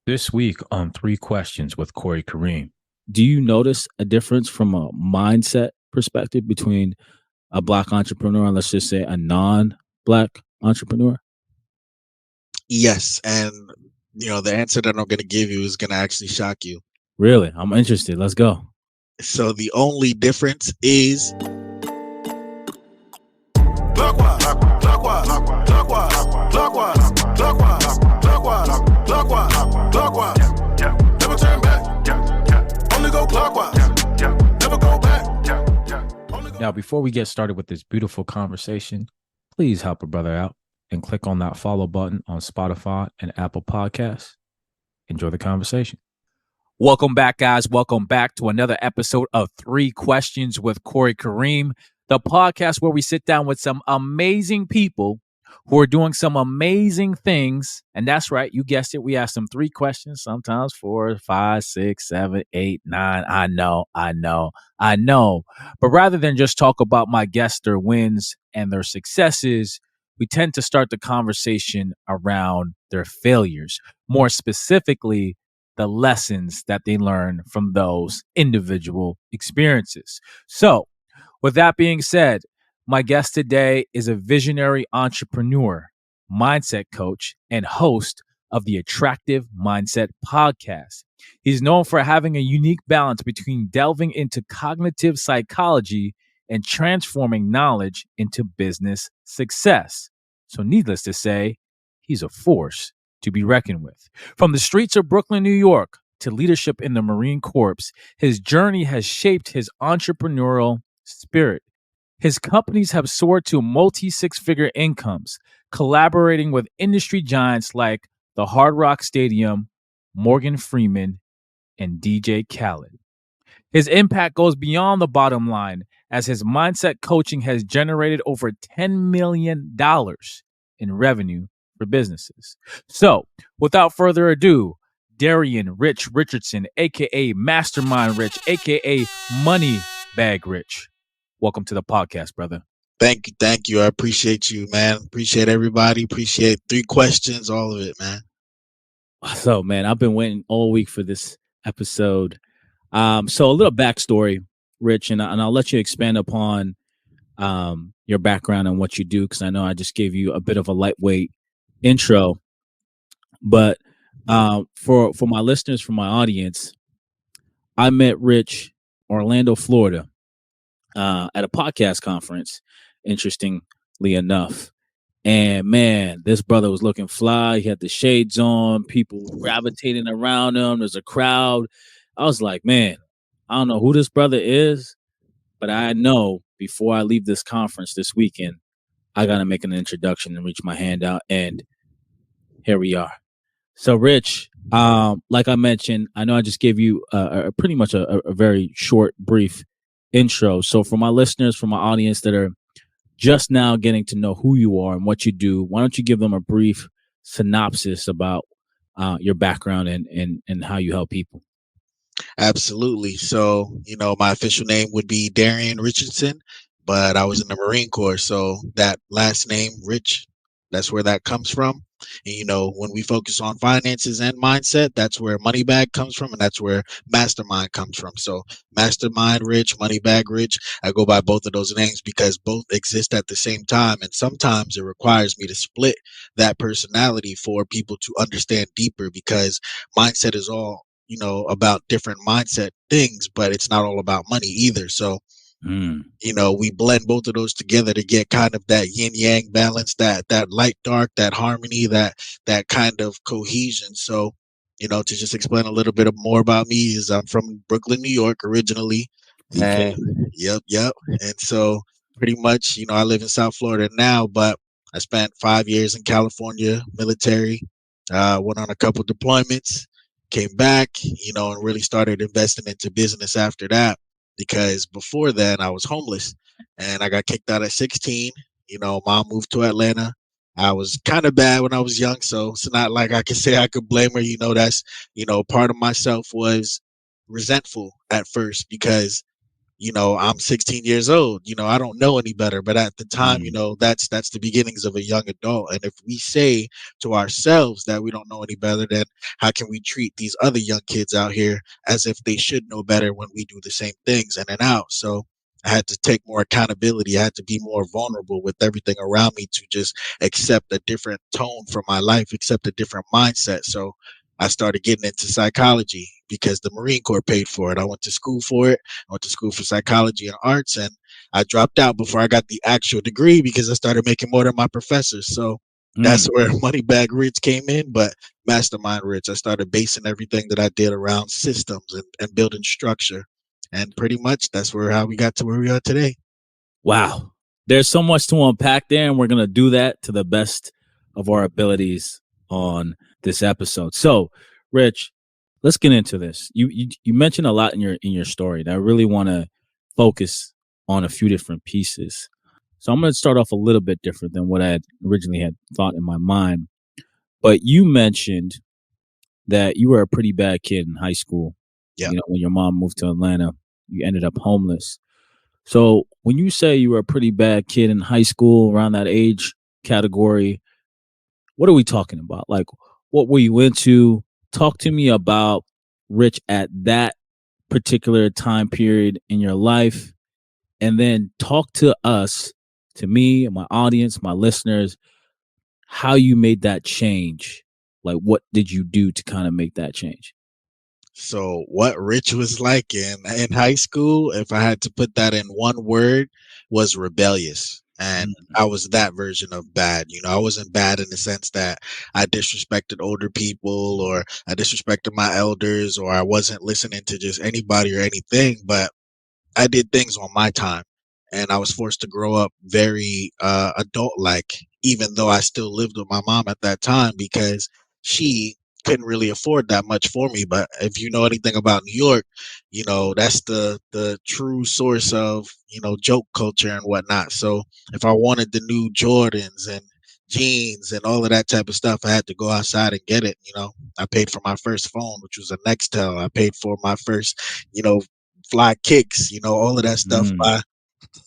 This week on Three Questions with Corey Kareem. Do you notice a difference from a mindset perspective between a black entrepreneur and let's just say a non-black entrepreneur? Yes, and the answer that I'm going to give you is going to actually shock you. Really? I'm interested. Let's go. So the only difference is Clockwise, clockwise, clockwise, clockwise, clockwise, clockwise, clockwise, clockwise. Never turn back. Only go clockwise. Never go back. Now, before we get started with this beautiful conversation, please help a brother out and click on that follow button on Spotify and Apple Podcasts. Enjoy the conversation. Welcome back, guys. Welcome back to another episode of Three Questions with Corey Kareem, the podcast where we sit down with some amazing people who are doing some amazing things. And that's right. You guessed it. We ask them three questions, sometimes 4, 5, 6, 7, 8, 9. I know. But rather than just talk about my guests, their wins and their successes, we tend to start the conversation around their failures. More specifically, the lessons that they learn from those individual experiences. So, with that being said, my guest today is a visionary entrepreneur, mindset coach, and host of the Attractive Mindset podcast. He's known for having a unique balance between delving into cognitive psychology and transforming knowledge into business success. So, needless to say, he's a force to be reckoned with. From the streets of Brooklyn, New York, to leadership in the Marine Corps, his journey has shaped his entrepreneurial spirit. His companies have soared to multi-six-figure incomes, collaborating with industry giants like the Hard Rock Stadium, Morgan Freeman, and DJ Khaled. His impact goes beyond the bottom line, as his mindset coaching has generated over $10 million in revenue for businesses. So, without further ado, Darryen Richardson, aka Mastermind Rich, aka Moneybag Rich. Welcome to the podcast, brother. Thank you. I appreciate you, man. Appreciate everybody. Appreciate Three Questions, all of it, man. So, man, I've been waiting all week for this episode. So a little backstory, Rich, and I'll let you expand upon your background and what you do, because I know I just gave you a bit of a lightweight intro. But for my listeners, for my audience, I met Rich Orlando, Florida, at a podcast conference, interestingly enough. And man, this brother was looking fly. He had the shades on, people gravitating around him. There's a crowd. I was like, man, I don't know who this brother is, but I know before I leave this conference this weekend, I got to make an introduction and reach my hand out. And here we are. So, Rich, like I mentioned, I know I just gave you pretty much a very short, brief intro. So for my listeners, for my audience that are just now getting to know who you are and what you do, why don't you give them a brief synopsis about your background and how you help people? Absolutely. So, my official name would be Darryen Richardson, but I was in the Marine Corps, so that last name, Rich, that's where that comes from. And, when we focus on finances and mindset, that's where Moneybag comes from, and that's where Mastermind comes from. So Mastermind Rich, Moneybag Rich, I go by both of those names because both exist at the same time. And sometimes it requires me to split that personality for people to understand deeper, because mindset is all, about different mindset things, but it's not all about money either. So we blend both of those together to get kind of that yin yang balance, that light dark, that harmony, that kind of cohesion. So, to just explain a little bit more about me is I'm from Brooklyn, New York originally. Okay. Yep. And so pretty much, I live in South Florida now, but I spent 5 years in California military, went on a couple deployments, came back, and really started investing into business after that. Because before then I was homeless and I got kicked out at 16. Mom moved to Atlanta. I was kind of bad when I was young, so it's not like I can say I could blame her. That's, part of myself was resentful at first because, I'm 16 years old. I don't know any better. But at the time, Mm. that's the beginnings of a young adult. And if we say to ourselves that we don't know any better, then how can we treat these other young kids out here as if they should know better when we do the same things in and out? So I had to take more accountability. I had to be more vulnerable with everything around me to just accept a different tone for my life, accept a different mindset. So I started getting into psychology because the Marine Corps paid for it. I went to school for it. I went to school for psychology and arts, and I dropped out before I got the actual degree because I started making more than my professors. So that's Mm. where Moneybag Rich came in. But Mastermind Rich, I started basing everything that I did around systems and building structure. And pretty much that's how we got to where we are today. Wow. There's so much to unpack there, and we're going to do that to the best of our abilities on this episode. So, Rich, let's get into this. You mentioned a lot in your story, and I really want to focus on a few different pieces. So I'm going to start off a little bit different than what I had originally had thought in my mind. But you mentioned that you were a pretty bad kid in high school. Yeah. When your mom moved to Atlanta, you ended up homeless. So when you say you were a pretty bad kid in high school, around that age category, what are we talking about? Like, what were you into? Talk to me about Rich at that particular time period in your life. And then talk to us, to me, my audience, my listeners, how you made that change. Like, what did you do to kind of make that change? So what Rich was like in high school, if I had to put that in one word, was rebellious. And Mm. I was that version of bad. I wasn't bad in the sense that I disrespected older people or I disrespected my elders or I wasn't listening to just anybody or anything, but I did things on my time, and I was forced to grow up very adult like, even though I still lived with my mom at that time because she couldn't really afford that much for me. But if you know anything about New York, that's the true source of joke culture and whatnot. So if I wanted the new Jordans and jeans and all of that type of stuff, I had to go outside and get it. I paid for my first phone, which was a Nextel. I paid for my first, fly kicks, all of that stuff Mm. by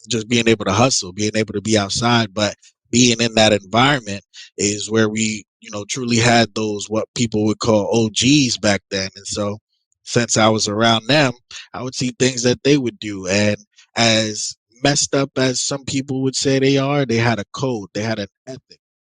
just being able to hustle, being able to be outside. But being in that environment is where we, truly had those what people would call OGs back then. And so since I was around them, I would see things that they would do. And as messed up as some people would say they are, they had a code, they had an ethic.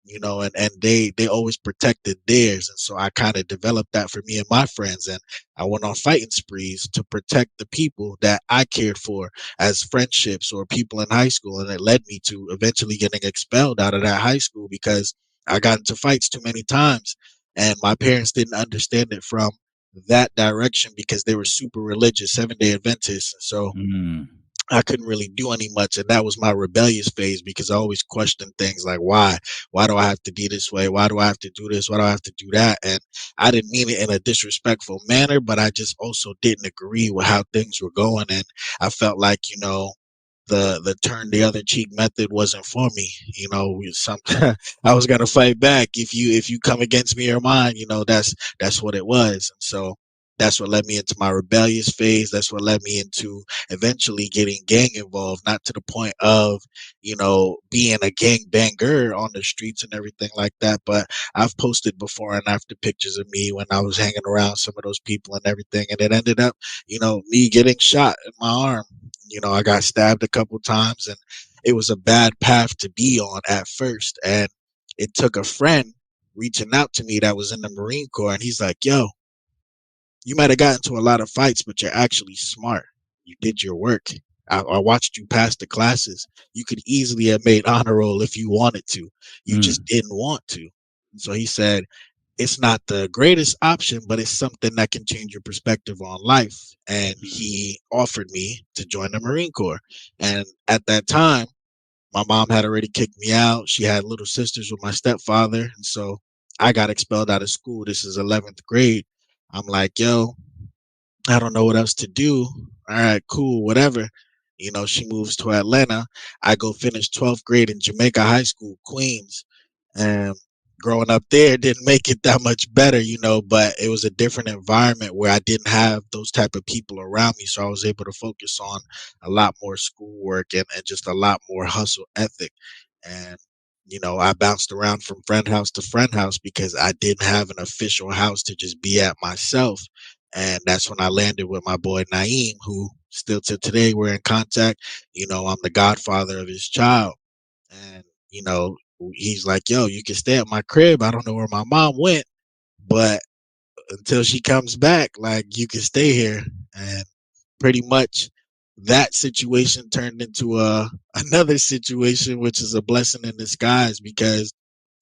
And they always protected theirs. And so I kind of developed that for me and my friends. And I went on fighting sprees to protect the people that I cared for as friendships or people in high school. And it led me to eventually getting expelled out of that high school because I got into fights too many times. And my parents didn't understand it from that direction because they were super religious, 7-day Adventists. And so Mm. I couldn't really do any much. And that was my rebellious phase because I always questioned things like, why? Why do I have to be this way? Why do I have to do this? Why do I have to do that? And I didn't mean it in a disrespectful manner, but I just also didn't agree with how things were going. And I felt like, the turn the other cheek method wasn't for me. I was gonna fight back if you come against me or mine. That's what it was. And so that's what led me into my rebellious phase. That's what led me into eventually getting gang involved, not to the point of being a gang banger on the streets and everything like that. But I've posted before and after pictures of me when I was hanging around some of those people and everything, and it ended up me getting shot in my arm. I got stabbed a couple times, and it was a bad path to be on at first. And it took a friend reaching out to me that was in the Marine Corps, and he's like, yo, you might have gotten into a lot of fights, but you're actually smart. You did your work. I watched you pass the classes. You could easily have made honor roll if you wanted to. You just Mm. didn't want to. So he said, it's not the greatest option, but it's something that can change your perspective on life. And he offered me to join the Marine Corps. And at that time, my mom had already kicked me out. She had little sisters with my stepfather. And so I got expelled out of school. This is 11th grade. I'm like, yo, I don't know what else to do. All right, cool, whatever. She moves to Atlanta. I go finish 12th grade in Jamaica High School, Queens. And growing up there didn't make it that much better, but it was a different environment where I didn't have those type of people around me. So I was able to focus on a lot more schoolwork and just a lot more hustle ethic. And, I bounced around from friend house to friend house because I didn't have an official house to just be at myself. And that's when I landed with my boy Naeem, who still to today we're in contact. I'm the godfather of his child. And, he's like, yo, you can stay at my crib. I don't know where my mom went, but until she comes back, like, you can stay here. And pretty much that situation turned into another situation, which is a blessing in disguise because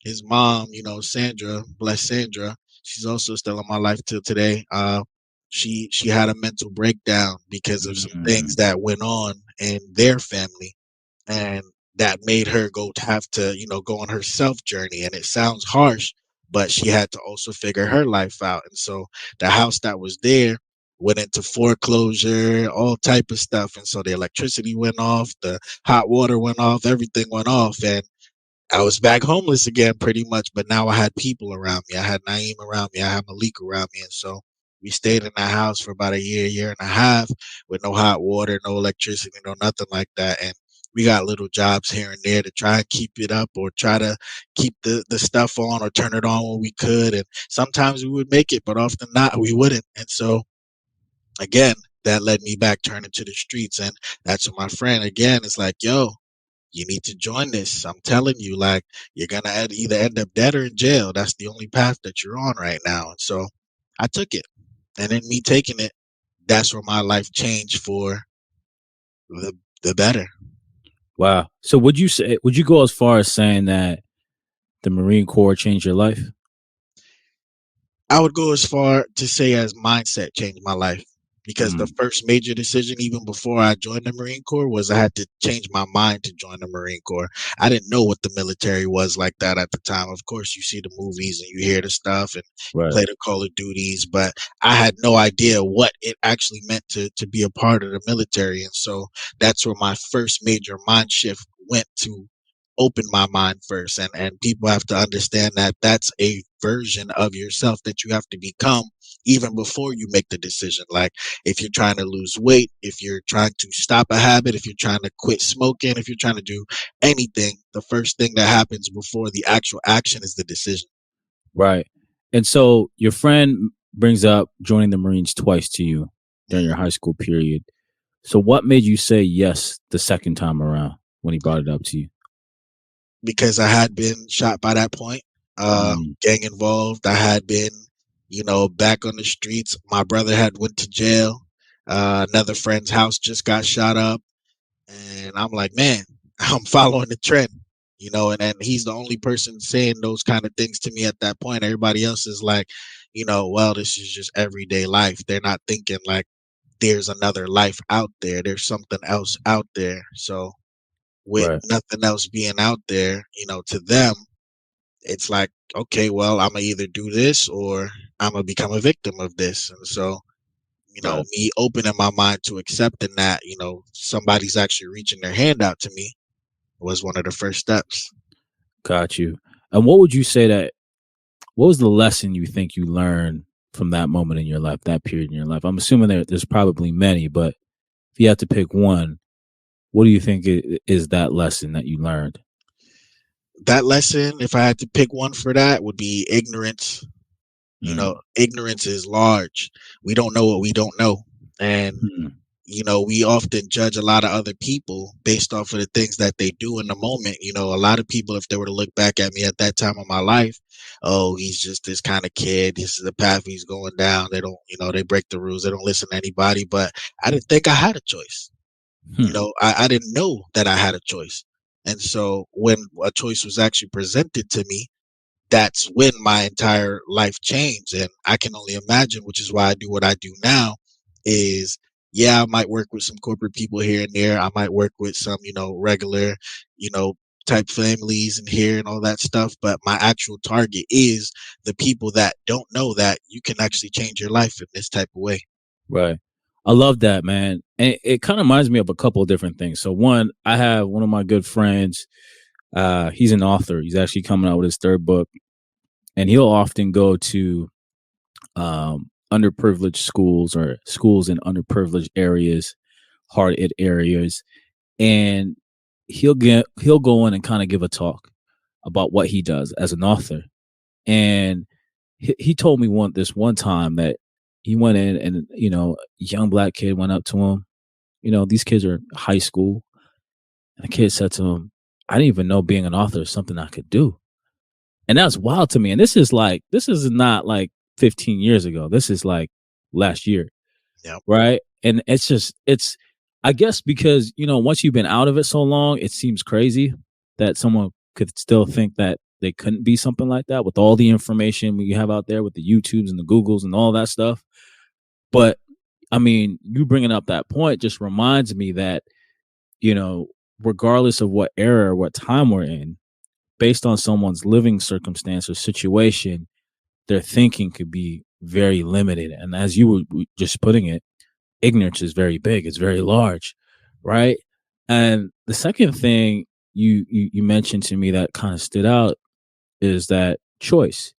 his mom, Sandra, bless Sandra, she's also still in my life till today. She had a mental breakdown because of some things that went on in their family, and that made her have to, go on her self journey. And it sounds harsh, but she had to also figure her life out. And so the house that was there went into foreclosure, all type of stuff. And so the electricity went off, the hot water went off, everything went off. And I was back homeless again pretty much, but now I had people around me. I had Naeem around me. I had Malik around me. And so we stayed in that house for about a year and a half with no hot water, no electricity, no nothing like that. And we got little jobs here and there to try and keep it up or try to keep the stuff on or turn it on when we could. And sometimes we would make it, but often not, we wouldn't. And so again, that led me back turning to the streets. And that's when my friend again is like, yo, you need to join this. I'm telling you, like, you're going to either end up dead or in jail. That's the only path that you're on right now. And so I took it. And in me taking it, that's where my life changed for the better. Wow. So would you go as far as saying that the Marine Corps changed your life? I would go as far to say as mindset changed my life. Because the first major decision, even before I joined the Marine Corps, was I had to change my mind to join the Marine Corps. I didn't know what the military was like that at the time. Of course, you see the movies and you hear the stuff and you play the Call of Duties, but I had no idea what it actually meant to be a part of the military. And so that's where my first major mind shift went to open my mind first. And people have to understand that that's a version of yourself that you have to become even before you make the decision. Like, if you're trying to lose weight, if you're trying to stop a habit, if you're trying to quit smoking, if you're trying to do anything, the first thing that happens before the actual action is the decision. Right. And so your friend brings up joining the Marines twice to you during your high school period. So what made you say yes the second time around when he brought it up to you? Because I had been shot by that point, gang involved. I had been, back on the streets. My brother had went to jail. Another friend's house just got shot up. And I'm like, man, I'm following the trend, and he's the only person saying those kind of things to me at that point. Everybody else is like, well, this is just everyday life. They're not thinking like there's another life out there. There's something else out there. So with nothing else being out there, to them, it's like, okay, well, I'm going to either do this or I'm going to become a victim of this. And so, me opening my mind to accepting that, somebody's actually reaching their hand out to me was one of the first steps. Got you. And what would you say what was the lesson you think you learned from that moment in your life, that period in your life? I'm assuming there's probably many, but if you have to pick one, what do you think is that lesson that you learned? That lesson, if I had to pick one for that, would be ignorance. Ignorance is large. We don't know what we don't know. And, we often judge a lot of other people based off of the things that they do in the moment. A lot of people, if they were to look back at me at that time of my life, oh, he's just this kind of kid. This is the path he's going down. They don't, they break the rules. They don't listen to anybody. But I didn't think I had a choice. I didn't know that I had a choice. And so when a choice was actually presented to me, that's when my entire life changed. And I can only imagine, which is why I do what I do now, is, yeah, I might work with some corporate people here and there. I might work with some, regular, type families and here and all that stuff. But my actual target is the people that don't know that you can actually change your life in this type of way. Right. I love that, man. And it kind of reminds me of a couple of different things. So one, I have one of my good friends. He's an author. He's actually coming out with his third book. and he'll often go to underprivileged schools or schools in underprivileged areas, hard hit areas, and he'll go in and kind of give a talk about what he does as an author. And he told me this one time that he went in and, a young black kid went up to him. These kids are high school. And the kid said to him, I didn't even know being an author is something I could do. And that's wild to me. And this is not like 15 years ago. This is like last year. Yep. Right. And it's, I guess because, once you've been out of it so long, it seems crazy that someone could still think that they couldn't be something like that with all the information we have out there with the YouTubes and the Googles and all that stuff. But I mean, you bringing up that point just reminds me that, regardless of what era or what time we're in, based on someone's living circumstance or situation, their thinking could be very limited. And as you were just putting it, ignorance is very big. It's very large. Right. And the second thing you mentioned to me that kind of stood out is that choice.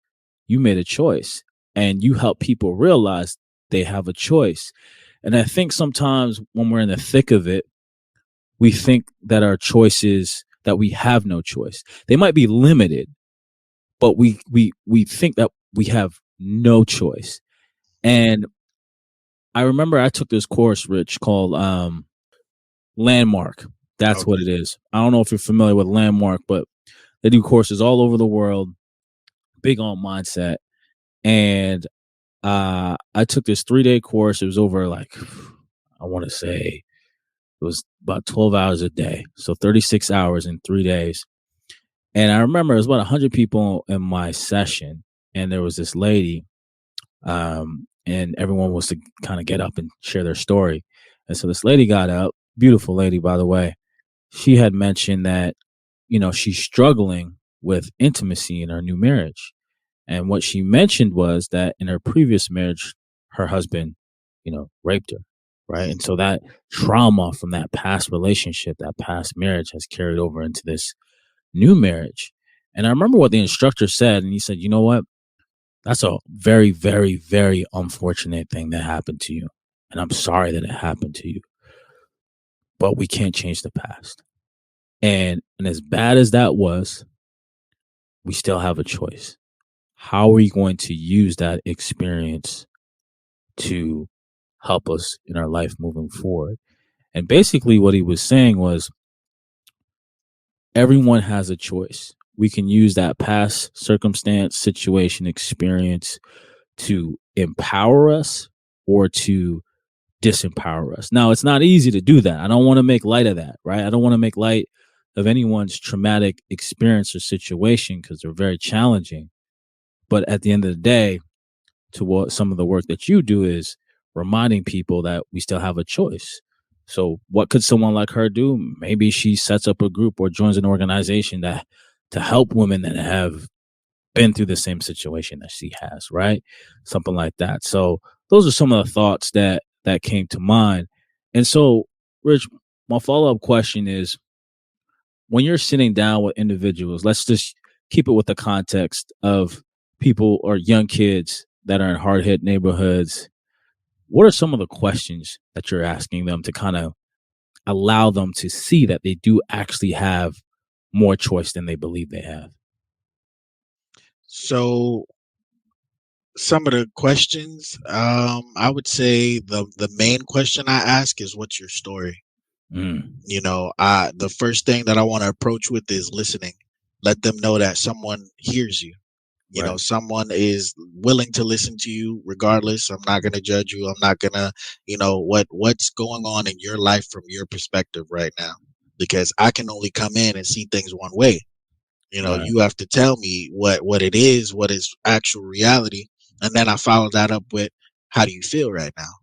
You made a choice and you help people realize they have a choice. And I think sometimes when we're in the thick of it, we think that our choices, that we have no choice. They might be limited, but we think that we have no choice. And I remember I took this course, Rich, called Landmark. That's what it is. I don't know if you're familiar with Landmark, but they do courses all over the world, big on mindset. And I took this 3-day course. It was over I want to say it was about 12 hours a day. So 36 hours in 3 days. And I remember it was about 100 people in my session. And there was this lady, and everyone was to kind of get up and share their story. And so this lady got up, beautiful lady, by the way. She had mentioned that, she's struggling with intimacy in her new marriage. And what she mentioned was that in her previous marriage, her husband, raped her. Right. And so that trauma from that past relationship, that past marriage has carried over into this new marriage. And I remember what the instructor said. And he said, you know what? That's a very, very, very unfortunate thing that happened to you. And I'm sorry that it happened to you. But we can't change the past. And as bad as that was, we still have a choice. How are we going to use that experience to help us in our life moving forward? And basically what he was saying was everyone has a choice. We can use that past circumstance, situation, experience to empower us or to disempower us. Now, it's not easy to do that. I don't want to make light of that, right? I don't want to make light of anyone's traumatic experience or situation because they're very challenging. But at the end of the day, to what some of the work that you do is reminding people that we still have a choice. So what could someone like her do? Maybe she sets up a group or joins an organization to help women that have been through the same situation that she has, right? Something like that. So those are some of the thoughts that came to mind. And so, Rich, my follow-up question is, when you're sitting down with individuals, let's just keep it with the context of people or young kids that are in hard-hit neighborhoods. What are some of the questions that you're asking them to kind of allow them to see that they do actually have more choice than they believe they have? So some of the questions, I would say the main question I ask is, what's your story? The first thing that I want to approach with is listening. Let them know that someone hears you. Someone is willing to listen to you regardless. I'm not going to judge you. I'm not going to, what's going on in your life from your perspective right now, because I can only come in and see things one way. You have to tell me what it is, what is actual reality. And then I follow that up with, how do you feel right now?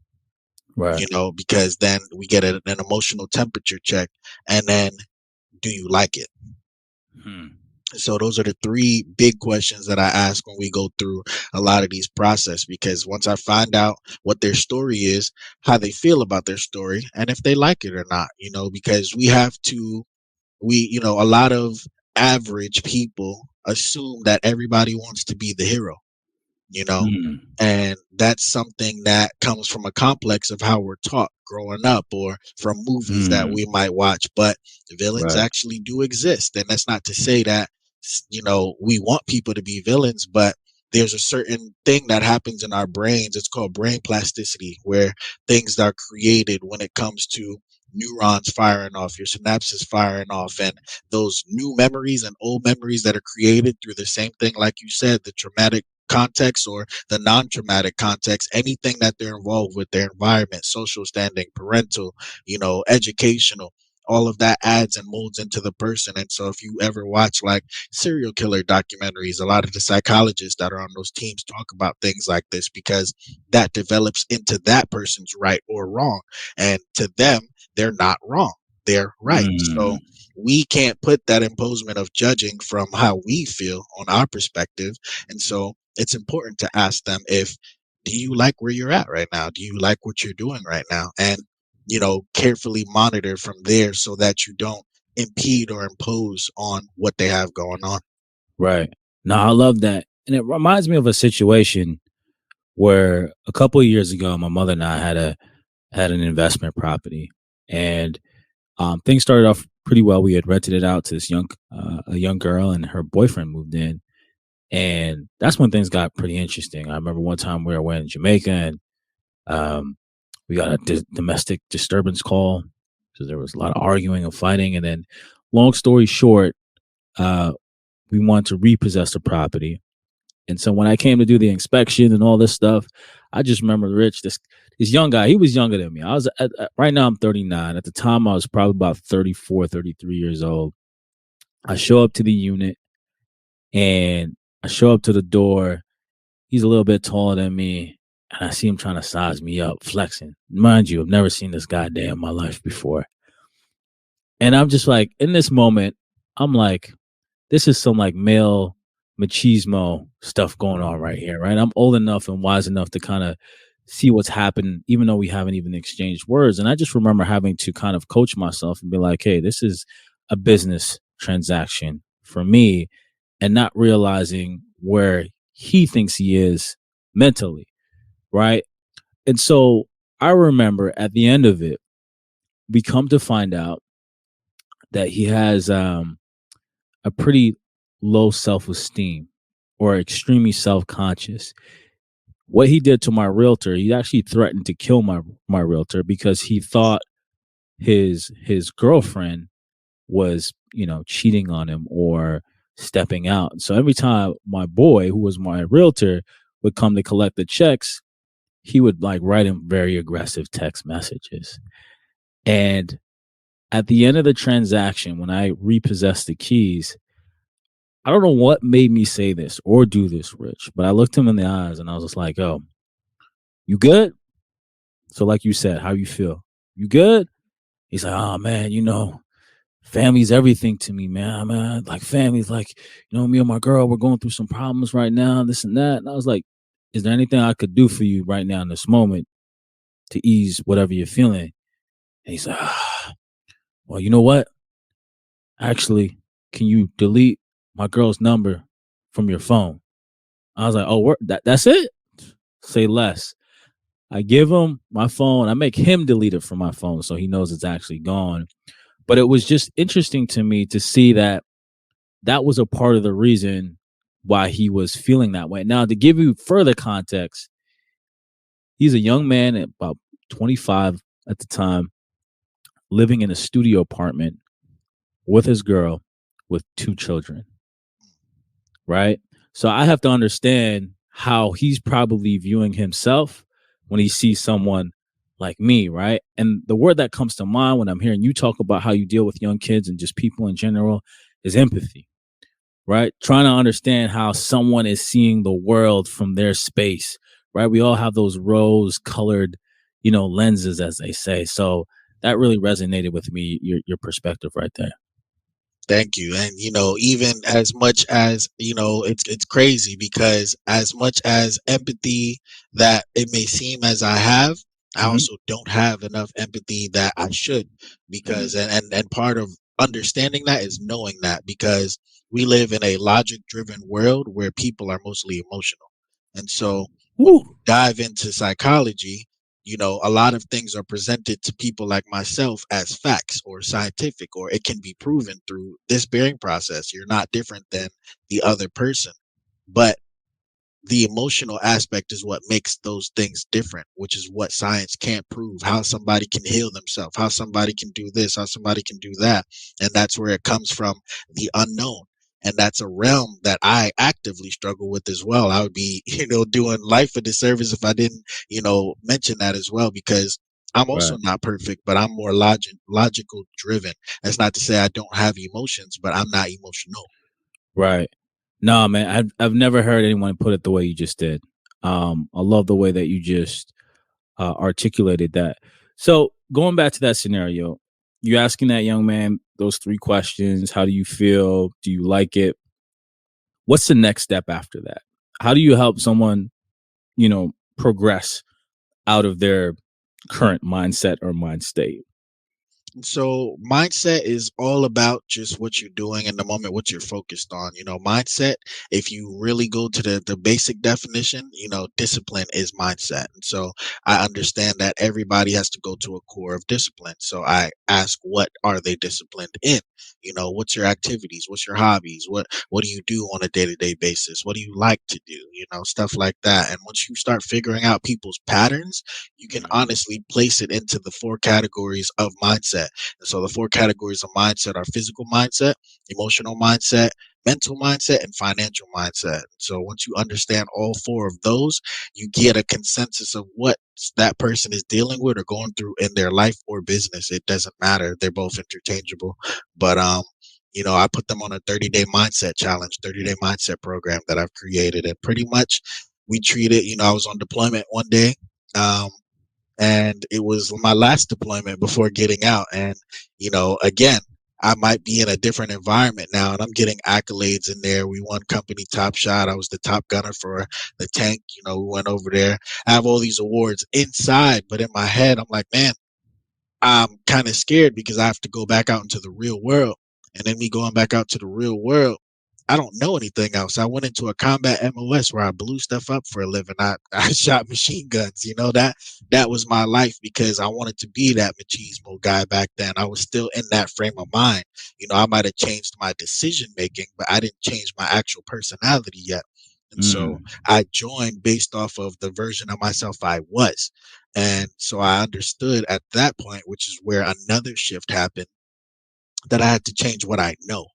Right. Because then we get an emotional temperature check, and then, do you like it? So those are the 3 big questions that I ask when we go through a lot of these process, because once I find out what their story is, how they feel about their story, and if they like it or not, because a lot of average people assume that everybody wants to be the hero, you know? Mm. And that's something that comes from a complex of how we're taught growing up or from movies that Mm. we might watch. But villains Right. actually do exist. And that's not to say that, we want people to be villains, but there's a certain thing that happens in our brains. It's called brain plasticity, where things are created when it comes to neurons firing off, your synapses firing off, and those new memories and old memories that are created through the same thing, like you said, the traumatic context or the non-traumatic context, anything that they're involved with, their environment, social standing, parental, educational, all of that adds and molds into the person. And so if you ever watch like serial killer documentaries, a lot of the psychologists that are on those teams talk about things like this because that develops into that person's right or wrong. And to them, they're not wrong. They're right. So Mm. we can't put that imposement of judging from how we feel on our perspective. And so it's important to ask them do you like where you're at right now? Do you like what you're doing right now? And, carefully monitor from there so that you don't impede or impose on what they have going on. Right. No, I love that. And it reminds me of a situation where a couple of years ago, my mother and I had an investment property, and things started off pretty well. We had rented it out to this a young girl, and her boyfriend moved in, and that's when things got pretty interesting. I remember one time we were in Jamaica, and we got a domestic disturbance call because there was a lot of arguing and fighting, and then, long story short, uh, we wanted to repossess the property. And so when I came to do the inspection and all this stuff, I just remember Rich, this young guy. He was younger than me. I was right now I'm 39. At the time I was probably about 34, 33 years old. I show up to the unit, and I show up to the door. He's a little bit taller than me, and I see him trying to size me up, flexing. Mind you, I've never seen this guy day in my life before. And I'm just like, in this moment, I'm like, this is some like male machismo stuff going on right here, right? I'm old enough and wise enough to kind of see what's happened, even though we haven't even exchanged words. And I just remember having to kind of coach myself and be like, hey, this is a business transaction for me, and not realizing where he thinks he is mentally, right? And so I remember at the end of it, we come to find out that he has a pretty low self-esteem or extremely self-conscious. What he did to my realtor, he actually threatened to kill my realtor because he thought his girlfriend was, cheating on him or stepping out. So every time my boy, who was my realtor, would come to collect the checks, he would like write him very aggressive text messages. And at the end of the transaction, when I repossessed the keys, I don't know what made me say this or do this, Rich, but I looked him in the eyes and I was just like, oh, you good? So like you said, how you feel? You good? He's like, oh man, family's everything to me, man. Like family's like, me and my girl, we're going through some problems right now, this and that. And I was like, is there anything I could do for you right now in this moment to ease whatever you're feeling? And he's like, well, you know what? Actually, can you delete my girl's number from your phone? I was like, oh, that's it? Say less. I give him my phone. I make him delete it from my phone so he knows it's actually gone. But it was just interesting to me to see that was a part of the reason why he was feeling that way. Now, to give you further context, he's a young man at about 25 at the time, living in a studio apartment with his girl with 2 children, right? So I have to understand how he's probably viewing himself when he sees someone like me, right? And the word that comes to mind when I'm hearing you talk about how you deal with young kids and just people in general is empathy, right? Trying to understand how someone is seeing the world from their space, right? We all have those rose-colored, lenses, as they say. So that really resonated with me, your perspective right there. Thank you. And even as much as, it's crazy because as much as empathy that it may seem as I have, I also don't have enough empathy that I should, because and part of understanding that is knowing that, because we live in a logic driven world where people are mostly emotional. And so when Woo. you dive into psychology, a lot of things are presented to people like myself as facts or scientific, or it can be proven through this bearing process. You're not different than the other person. But the emotional aspect is what makes those things different, which is what science can't prove. How somebody can heal themselves, how somebody can do this, how somebody can do that. And that's where it comes from, the unknown. And that's a realm that I actively struggle with as well. I would be, doing life a disservice if I didn't, mention that as well, because I'm also Right. not perfect, but I'm more logical driven. That's not to say I don't have emotions, but I'm not emotional. Right. No, man, I've never heard anyone put it the way you just did. I love the way that you just articulated that. So going back to that scenario, you asking that young man those 3 questions. How do you feel? Do you like it? What's the next step after that? How do you help someone, progress out of their current mindset or mind state? So mindset is all about just what you're doing in the moment, what you're focused on. Mindset, if you really go to the basic definition, discipline is mindset. And so I understand that everybody has to go to a core of discipline. So I ask, what are they disciplined in? What's your activities? What's your hobbies? What do you do on a day-to-day basis? What do you like to do? Stuff like that. And once you start figuring out people's patterns, you can honestly place it into the 4 categories of mindset. And so the 4 categories of mindset are physical mindset, emotional mindset, mental mindset, and financial mindset. So once you understand all 4 of those, you get a consensus of what that person is dealing with or going through in their life or business. It doesn't matter. They're both interchangeable. But I put them on a 30-day mindset challenge, 30-day mindset program that I've created. And pretty much we treat it, I was on deployment one day. And it was my last deployment before getting out. And, again, I might be in a different environment now, and I'm getting accolades in there. We won company top shot. I was the top gunner for the tank. We went over there. I have all these awards inside, but in my head, I'm like, man, I'm kind of scared because I have to go back out into the real world. And then me going back out to the real world, I don't know anything else. I went into a combat MOS where I blew stuff up for a living. I shot machine guns. That was my life because I wanted to be that machismo guy back then. I was still in that frame of mind. I might have changed my decision making, but I didn't change my actual personality yet. And so I joined based off of the version of myself I was. And so I understood at that point, which is where another shift happened, that I had to change what I know,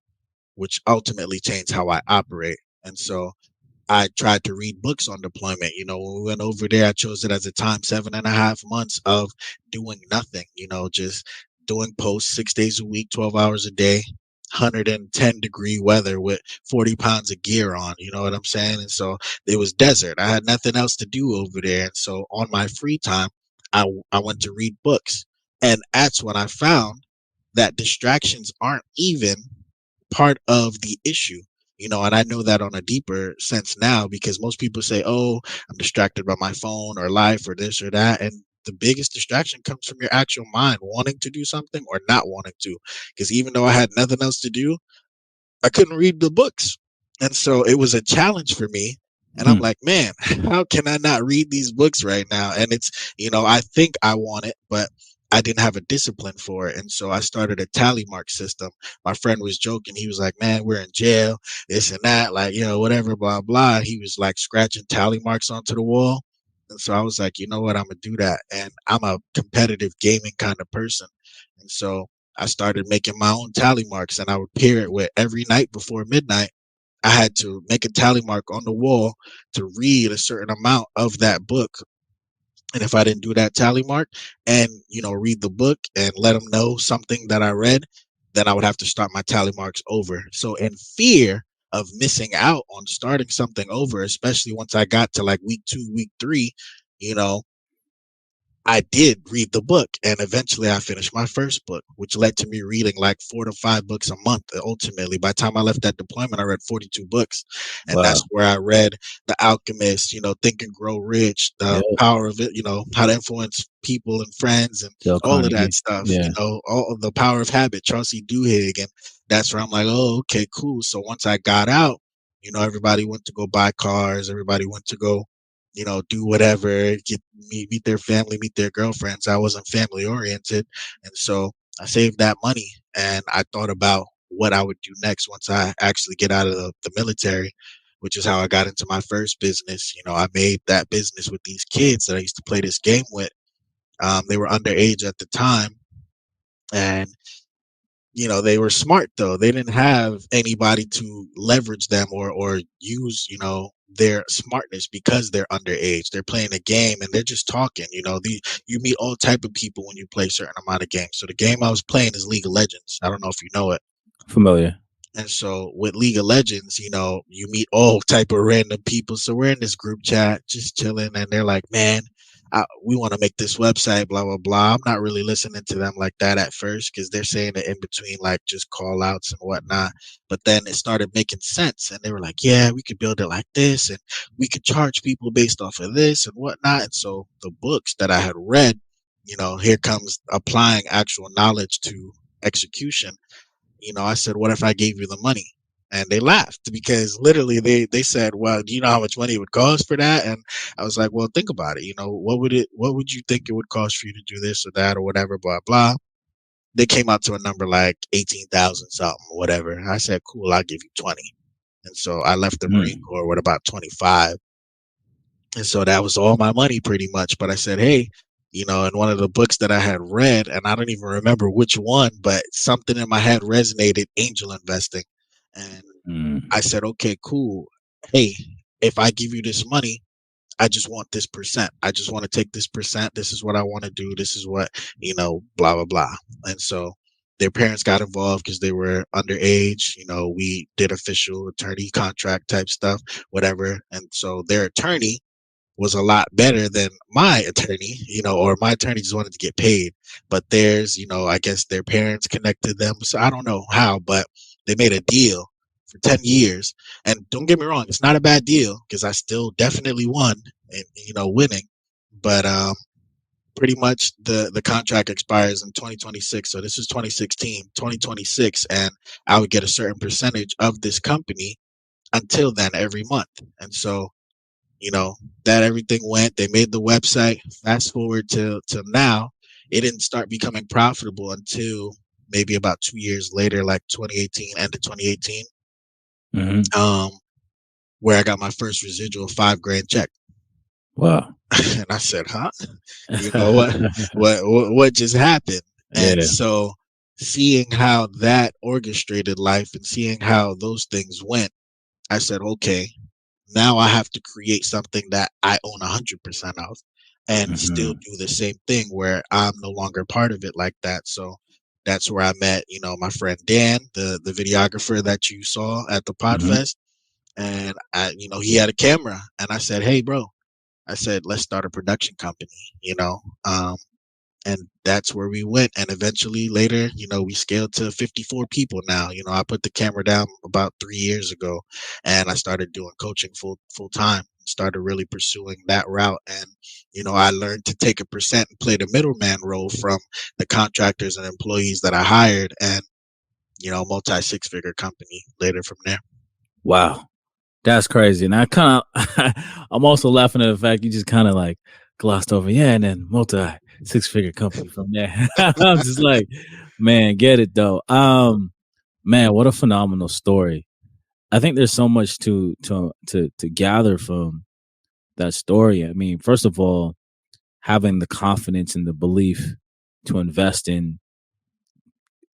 which ultimately changed how I operate. And so I tried to read books on deployment. When we went over there, I chose it as a time, 7.5 months of doing nothing, just doing posts 6 days a week, 12 hours a day, 110-degree weather with 40 pounds of gear on, you know what I'm saying? And so it was desert. I had nothing else to do over there. And so on my free time, I went to read books. And that's when I found that distractions aren't even part of the issue. And I know that on a deeper sense now, because most people say, oh, I'm distracted by my phone or life or this or that. And the biggest distraction comes from your actual mind wanting to do something or not wanting to. Because even though I had nothing else to do, I couldn't read the books. And so it was a challenge for me. And I'm like, man, how can I not read these books right now? And it's, I think I want it, but I didn't have a discipline for it. And so I started a tally mark system. My friend was joking. He was like, man, we're in jail, this and that, like, whatever, blah, blah. He was like scratching tally marks onto the wall. And so I was like, you know what, I'm going to do that. And I'm a competitive gaming kind of person. And so I started making my own tally marks, and I would pair it with every night before midnight. I had to make a tally mark on the wall to read a certain amount of that book. And if I didn't do that tally mark and, read the book and let them know something that I read, then I would have to start my tally marks over. So in fear of missing out on starting something over, especially once I got to like week 2, week 3, you know, I did read the book, and eventually I finished my first book, which led to me reading like 4 to 5 books a month. Ultimately, by the time I left that deployment, I read 42 books, and Wow. that's where I read The Alchemist, Think and Grow Rich, The Yep. Power of It, how to influence people and friends, and Dale all of Carnegie. that stuff. Yeah. All of The Power of Habit, Charles C. Duhigg, and that's where I'm like, oh, okay, cool. So once I got out, everybody went to go buy cars, everybody went to go do whatever, meet their family, meet their girlfriends. I wasn't family oriented. And so I saved that money and I thought about what I would do next once I actually get out of the military, which is how I got into my first business. I made that business with these kids that I used to play this game with. They were underage at the time. And they were smart though. They didn't have anybody to leverage them or use, their smartness because they're underage. They're playing a game and they're just talking. You meet all type of people when you play a certain amount of games. So the game I was playing is League of Legends. I don't know if you know it. Familiar. And so with League of Legends, you meet all type of random people. So we're in this group chat, just chilling, and they're like, "Man, we want to make this website, blah blah blah." I'm not really listening to them like that at first because they're saying it in between, like just call outs and whatnot. But then it started making sense, and they were like, "Yeah, we could build it like this, and we could charge people based off of this and whatnot." And so the books that I had read, here comes applying actual knowledge to execution. I said, what if I gave you the money? And they laughed because literally they said, well, do you know how much money it would cost for that? And I was like, well, think about it. What would you think it would cost for you to do this or that or whatever, blah, blah. They came out to a number like 18,000 something, whatever. I said, cool, I'll give you 20. And so I left the Marine Corps with about 25. And so that was all my money pretty much. But I said, hey, in one of the books that I had read, and I don't even remember which one, but something in my head resonated, angel investing. And I said, okay, cool. Hey, if I give you this money, I just want this percent. I just want to take this percent. This is what I want to do. This is what, blah, blah, blah. And so their parents got involved because they were underage. We did official attorney contract type stuff, whatever. And so their attorney was a lot better than my attorney, or my attorney just wanted to get paid. But theirs, I guess their parents connected them. So I don't know how, but they made a deal for 10 years. And don't get me wrong, it's not a bad deal because I still definitely won and, winning. But pretty much the contract expires in 2026. So this is 2016, 2026. And I would get a certain percentage of this company until then every month. And so that everything went. They made the website. Fast forward to now, it didn't start becoming profitable until maybe about 2 years later, like 2018, end of 2018. Where I got my first residual $5,000 check. Wow. And I said, huh? What just happened? And so seeing how that orchestrated life and seeing how those things went, I said, okay, now I have to create something that I own 100% of and still do the same thing where I'm no longer part of it like that. So that's where I met, my friend Dan, the videographer that you saw at the Podfest. And he had a camera and I said, hey, bro, I said, let's start a production company, and that's where we went. And eventually later, we scaled to 54 people now. I put the camera down about 3 years ago and I started doing coaching full time, started really pursuing that route. And, I learned to take a percent and play the middleman role from the contractors and employees that I hired and, multi 6-figure company later from there. Wow. That's crazy. And I kind of, I'm also laughing at the fact you just kind of like glossed over. Yeah. And then multi 6-figure company from there. I'm just like, man, get it though. Man, what a phenomenal story. I think there's so much to gather from that story. I mean, first of all, having the confidence and the belief to invest in,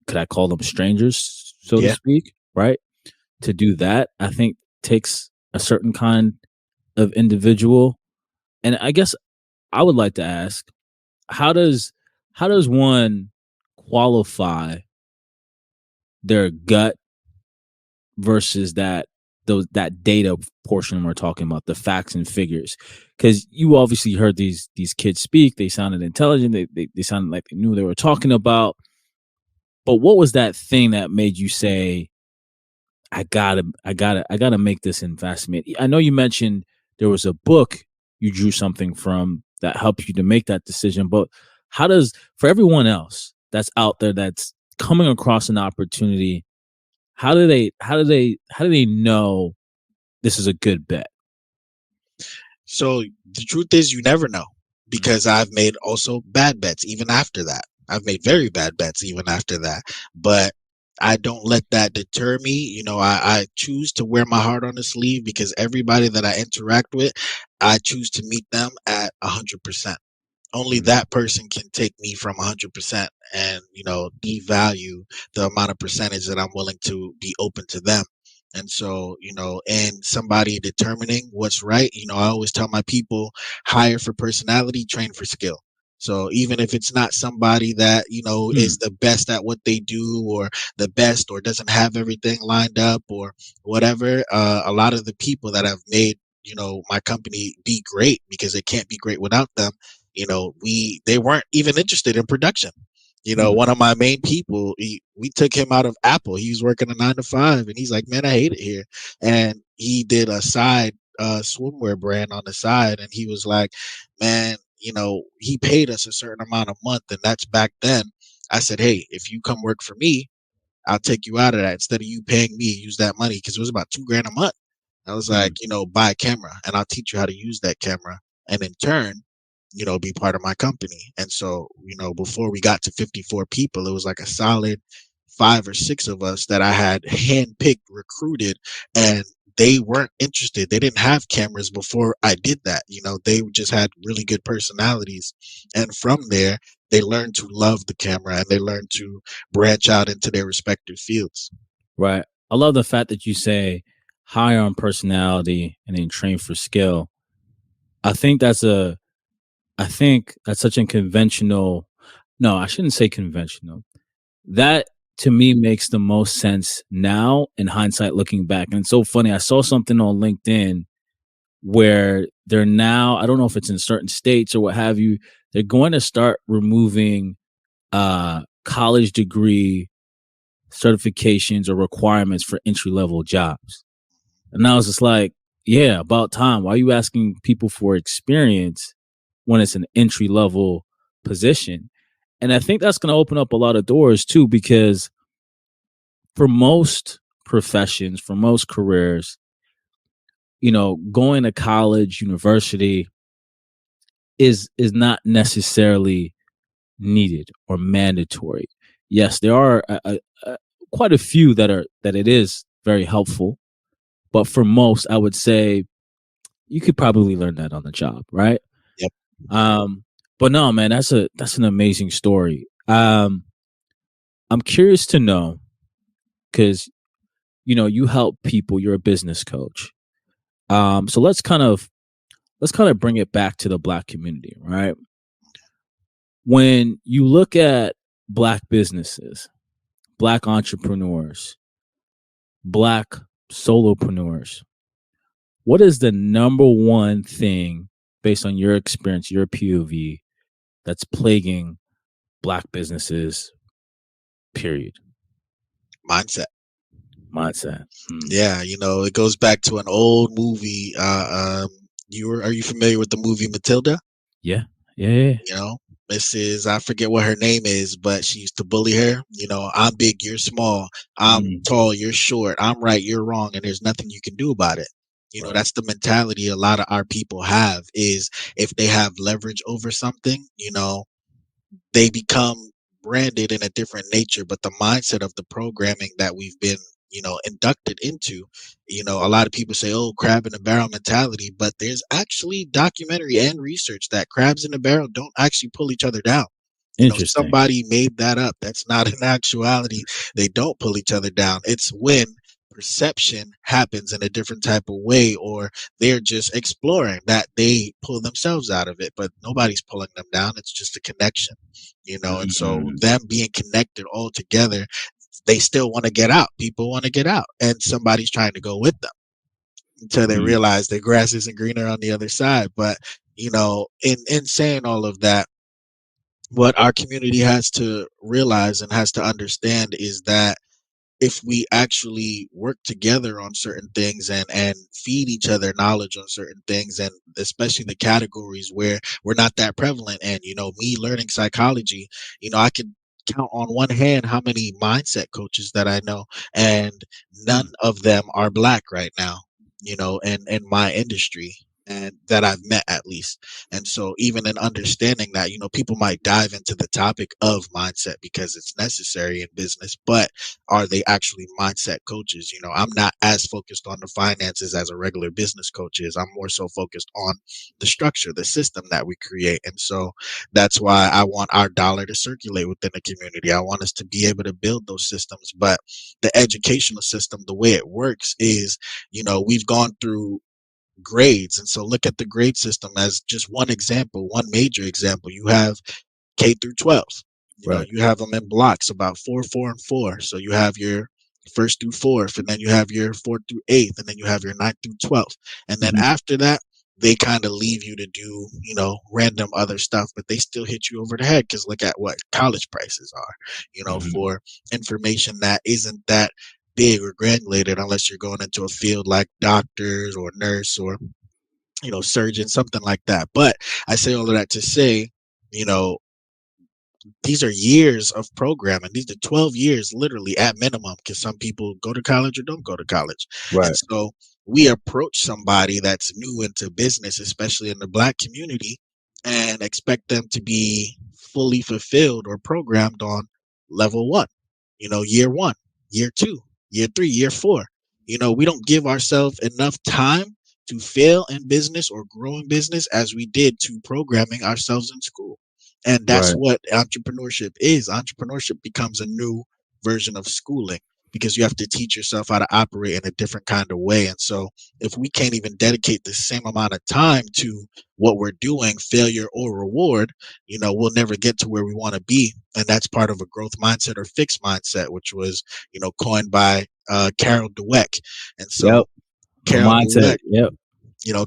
could I call them strangers, so to speak, right? To do that, I think takes a certain kind of individual. And I guess I would like to ask, how does one qualify their gut versus that that data portion we're talking about, the facts and figures, because you obviously heard these kids speak. They sounded intelligent. They sounded like they knew what they were talking about. But what was that thing that made you say, I gotta make this investment? I know you mentioned there was a book you drew something from that helped you to make that decision, but how does, for everyone else that's out there that's coming across an opportunity, how do they know this is a good bet? So the truth is, you never know, because I've made also bad bets even after that. I've made very bad bets even after that, but I don't let that deter me. I choose to wear my heart on the sleeve, because everybody that I interact with, I choose to meet them at 100%. Only that person can take me from 100% and, devalue the amount of percentage that I'm willing to be open to them. And so, and somebody determining what's right, I always tell my people, hire for personality, train for skill. So even if it's not somebody that, is the best at what they do, or the best, or doesn't have everything lined up, or whatever, a lot of the people that have made, my company be great, because it can't be great without them. They weren't even interested in production. One of my main people, we took him out of Apple. He was working a 9 to 5, and he's like, man, I hate it here. And he did a side swimwear brand on the side, and he was like, man, he paid us a certain amount a month, and that's back then. I said, hey, if you come work for me, I'll take you out of that. Instead of you paying me, use that money, because it was about $2,000 a month. I was like, buy a camera, and I'll teach you how to use that camera, and in turn, be part of my company. And so, before we got to 54 people, it was like a solid 5 or 6 of us that I had handpicked, recruited, and they weren't interested. They didn't have cameras before I did that. They just had really good personalities. And from there, they learned to love the camera, and they learned to branch out into their respective fields. Right. I love the fact that you say hire on personality and then train for skill. I think that's such a conventional. No, I shouldn't say conventional. That to me makes the most sense now in hindsight, looking back. And it's so funny. I saw something on LinkedIn where they're now, I don't know if it's in certain states or what have you, they're going to start removing college degree certifications or requirements for entry level jobs. And I was just like, yeah, about time. Why are you asking people for experience when it's an entry level position? And I think that's going to open up a lot of doors too, because for most professions, for most careers, going to college, university is not necessarily needed or mandatory. Yes, there are quite a few that it is very helpful, but for most, I would say you could probably learn that on the job, right? Yep. But no, man, that's an amazing story. I'm curious to know, because you help people. You're a business coach. So let's kind of bring it back to the Black community, right? When you look at Black businesses, Black entrepreneurs, Black solopreneurs, what is the number one thing, based on your experience, your POV, that's plaguing Black businesses, period? Mindset. Yeah, it goes back to an old movie. Are you familiar with the movie Matilda? Yeah. Mrs. I forget what her name is, but she used to bully her. I'm big, you're small. I'm tall, you're short. I'm right, you're wrong, and there's nothing you can do about it. Right. That's the mentality a lot of our people have, is if they have leverage over something, they become branded in a different nature. But the mindset of the programming that we've been, inducted into, a lot of people say, oh, crab in a barrel mentality, but there's actually documentary and research that crabs in a barrel don't actually pull each other down. Interesting. Somebody made that up. That's not an actuality. They don't pull each other down. It's when perception happens in a different type of way, or they're just exploring, that they pull themselves out of it, but nobody's pulling them down. It's just a connection, and so them being connected all together, they still want to get out. People want to get out, and somebody's trying to go with them. until they Mhm. realize the grass isn't greener on the other side. But, in saying all of that, what our community has to realize and has to understand is that if we actually work together on certain things and feed each other knowledge on certain things, and especially the categories where we're not that prevalent, and me learning psychology, I could count on one hand how many mindset coaches that I know, and none of them are black right now, in my industry, and that I've met at least. And so even in understanding that, people might dive into the topic of mindset because it's necessary in business, but are they actually mindset coaches? I'm not as focused on the finances as a regular business coach is. I'm more so focused on the structure, the system that we create. And so that's why I want our dollar to circulate within the community. I want us to be able to build those systems. But the educational system, the way it works is, we've gone through grades. And so look at the grade system as just one example, one major example. You have K through 12. Right. You have them in blocks, about 4, 4, and 4. So you have your first through fourth, and then you have your fourth through eighth, and then you have your ninth through 12th. And then Mhm. after that, they kind of leave you to do, random other stuff, but they still hit you over the head because look at what college prices are, Mhm. for information that isn't that big or granulated unless you're going into a field like doctors or nurse or, surgeon, something like that. But I say all of that to say, you know, these are years of programming. These are 12 years, literally at minimum, because some people go to college or don't go to college. And Right. so we approach somebody that's new into business, especially in the black community, and expect them to be fully fulfilled or programmed on level one, year one, year two, year three, year four. We don't give ourselves enough time to fail in business or grow in business as we did to programming ourselves in school. And that's Right. what entrepreneurship is. Entrepreneurship becomes a new version of schooling because you have to teach yourself how to operate in a different kind of way. And so if we can't even dedicate the same amount of time to what we're doing, failure or reward, we'll never get to where we want to be. And that's part of a growth mindset or fixed mindset, which was, coined by Carol Dweck. And Yep. so A Carol mindset. Dweck, Yep.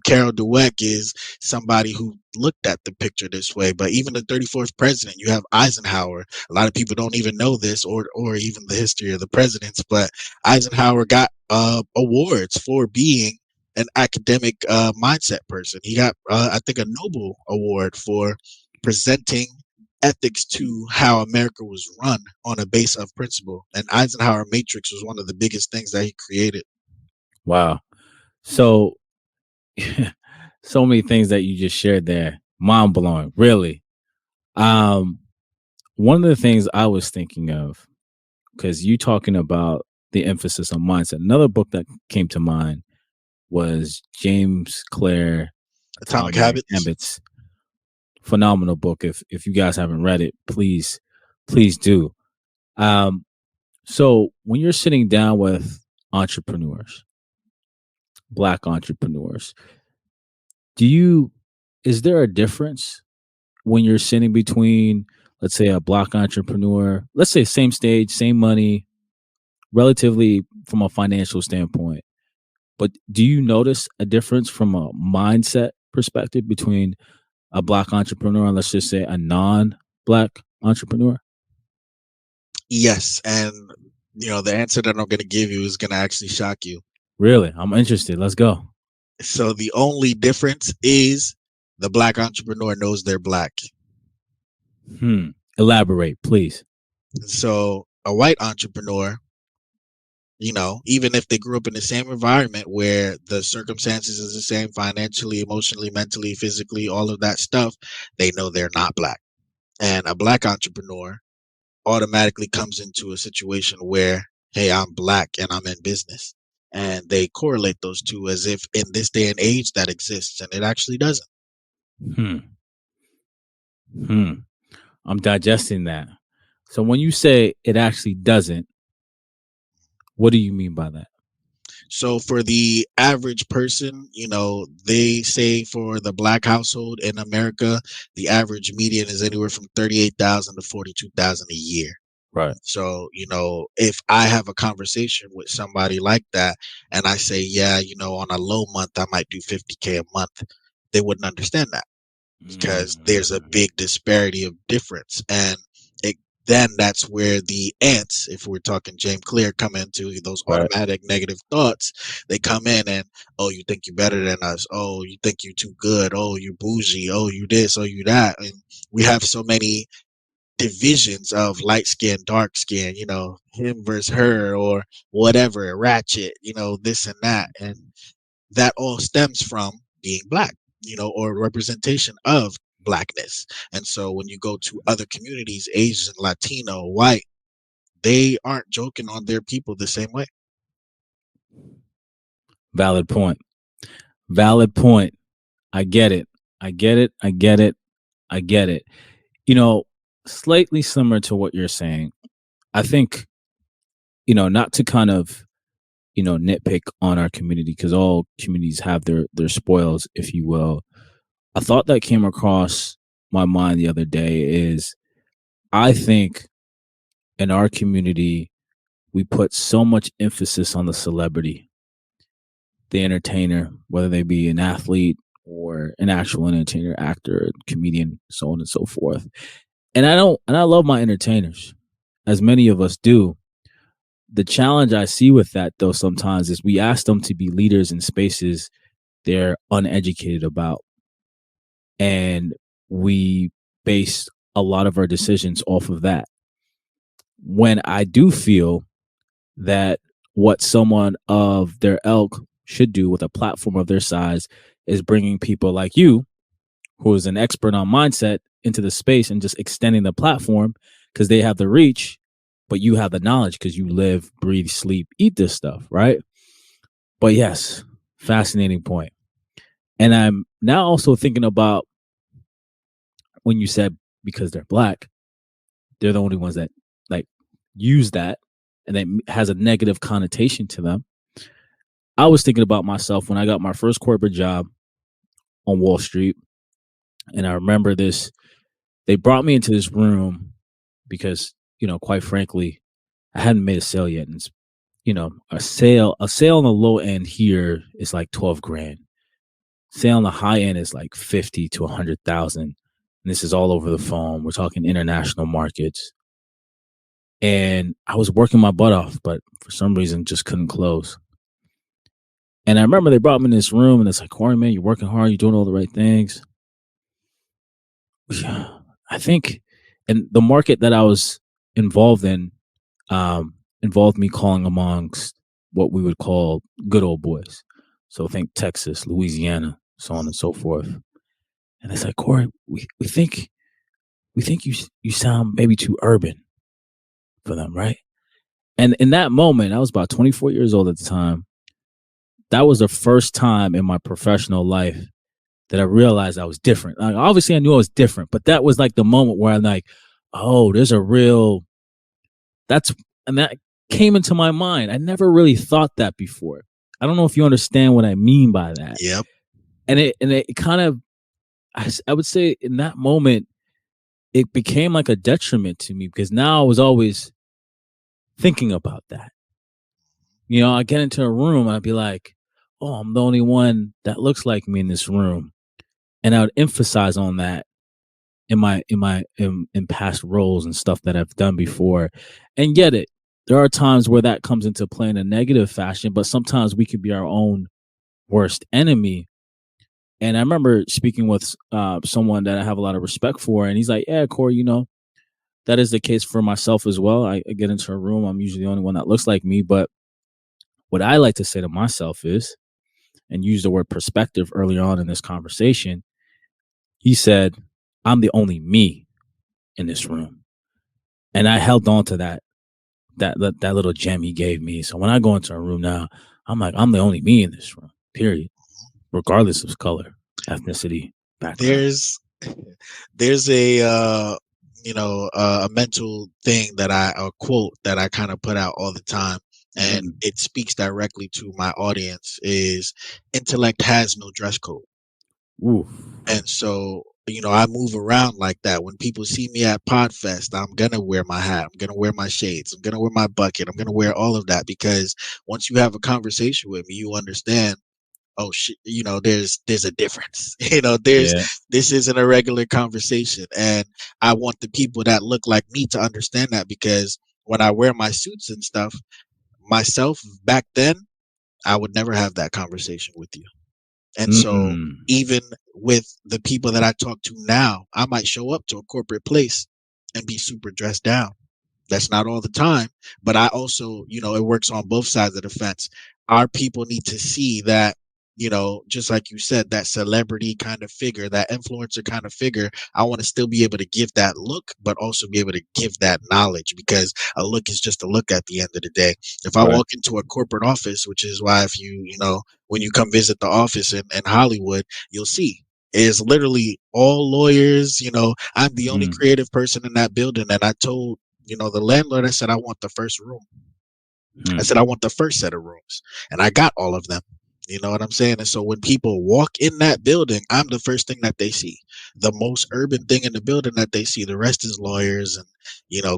Carol Dweck is somebody who looked at the picture this way. But even the 34th president, you have Eisenhower. A lot of people don't even know this or even the history of the presidents, but Eisenhower got awards for being an academic mindset person. He got, I think, a Nobel Award for presenting ethics to how America was run on a base of principle. And Eisenhower Matrix was one of the biggest things that he created. Wow. So so many things that you just shared there. Mind blowing, really. Um, One of the things I was thinking of, because you talking about the emphasis on mindset. Another book that came to mind was James Clear Atomic Atomic Habits. Habits. Phenomenal book. If you guys haven't read it, please do. Um, so when you're sitting down with entrepreneurs, black entrepreneurs, is there a difference when you're sitting between, let's say, a black entrepreneur, let's say same stage, same money, relatively from a financial standpoint, but do you notice a difference from a mindset perspective between a black entrepreneur and, let's just say, a non-black entrepreneur? Yes, and the answer that I'm going to give you is going to actually shock you. Really? I'm interested. Let's go. So the only difference is the black entrepreneur knows they're black. Elaborate, please. So a white entrepreneur, even if they grew up in the same environment where the circumstances is the same financially, emotionally, mentally, physically, all of that stuff, they know they're not black. And a black entrepreneur automatically comes into a situation where, hey, I'm black and I'm in business. And they correlate those two as if in this day and age that exists, and it actually doesn't. Hmm. Hmm. I'm digesting that. So when you say it actually doesn't, what do you mean by that? So for the average person, they say for the black household in America, the average median is anywhere from 38,000 to 42,000 a year. Right. So, if I have a conversation with somebody like that and I say, yeah, on a low month, I might do 50K a month, they wouldn't understand that because there's a big disparity of difference. And then that's where the ants, if we're talking James Clear, come into those Right. automatic negative thoughts. They come in and, oh, you think you're better than us. Oh, you think you're too good. Oh, you bougie. Oh, you this. Oh, you that. And we have so many divisions of light skin, dark skin, him versus her or whatever, ratchet, this and that. And that all stems from being black, or representation of blackness. And so when you go to other communities, Asian, Latino, white, they aren't joking on their people the same way. Valid point. I get it. Slightly similar to what you're saying. I think, not to kind of, nitpick on our community, because all communities have their spoils, if you will. A thought that came across my mind the other day is, I think in our community, we put so much emphasis on the celebrity, the entertainer, whether they be an athlete or an actual entertainer, actor, comedian, so on and so forth. And I love my entertainers, as many of us do. The challenge I see with that, though, sometimes is we ask them to be leaders in spaces they're uneducated about. And we base a lot of our decisions off of that. When I do feel that what someone of their ilk should do with a platform of their size is bringing people like you, who is an expert on mindset, into the space and just extending the platform because they have the reach, but you have the knowledge because you live, breathe, sleep, eat this stuff, right? But yes, fascinating point. And I'm now also thinking about when you said because they're black, they're the only ones that like use that and it has a negative connotation to them. I was thinking about myself when I got my first corporate job on Wall Street. And I remember this, they brought me into this room because, quite frankly, I hadn't made a sale yet. And, a sale on the low end here is like 12 grand. Sale on the high end is like 50 to 100,000. And this is all over the phone. We're talking international markets. And I was working my butt off, but for some reason just couldn't close. And I remember they brought me in this room and it's like, Corey, man, you're working hard. You're doing all the right things. I think, and the market that I was involved in involved me calling amongst what we would call good old boys. So think Texas, Louisiana, so on and so forth. And it's like, Corey, we think you sound maybe too urban for them, right? And in that moment, I was about 24 years old at the time. That was the first time in my professional life that I realized I was different. Like, obviously, I knew I was different, but that was like the moment where I'm like, oh, there's a real, and that came into my mind. I never really thought that before. I don't know if you understand what I mean by that. Yep. And it kind of, I would say in that moment, it became like a detriment to me because now I was always thinking about that. I get into a room and I'd be like, oh, I'm the only one that looks like me in this room. And I would emphasize on that in past roles and stuff that I've done before. And get it. There are times where that comes into play in a negative fashion, but sometimes we could be our own worst enemy. And I remember speaking with someone that I have a lot of respect for, and he's like, yeah, Corey, that is the case for myself as well. I get into a room, I'm usually the only one that looks like me. But what I like to say to myself is, and use the word perspective early on in this conversation, he said, I'm the only me in this room. And I held on to that little gem he gave me. So when I go into a room now, I'm like, I'm the only me in this room, period. Regardless of color, ethnicity, background. There's a a mental thing a quote that I kind of put out all the time, and it speaks directly to my audience, is intellect has no dress code. Ooh. And so I move around like that. When people see me at Podfest, I'm gonna wear my hat. I'm gonna wear my shades. I'm gonna wear my bucket. I'm gonna wear all of that because once you have a conversation with me, you understand. Oh shit, there's a difference. Yeah. This isn't a regular conversation, and I want the people that look like me to understand that because when I wear my suits and stuff, myself back then, I would never have that conversation with you. And so Mm. even with the people that I talk to now, I might show up to a corporate place and be super dressed down. That's not all the time, but I also, it works on both sides of the fence. Our people need to see that, just like you said, that celebrity kind of figure, that influencer kind of figure. I want to still be able to give that look, but also be able to give that knowledge because a look is just a look at the end of the day. If I Right. walk into a corporate office, which is why if when you come visit the office in Hollywood, you'll see is literally all lawyers. I'm the only Mm. creative person in that building. And I told the landlord, I said, I want the first room. I said, I want the first set of rooms. And I got all of them. You know what I'm saying? And so when people walk in that building, I'm the first thing that they see. The most urban thing in the building that they see. The rest is lawyers and,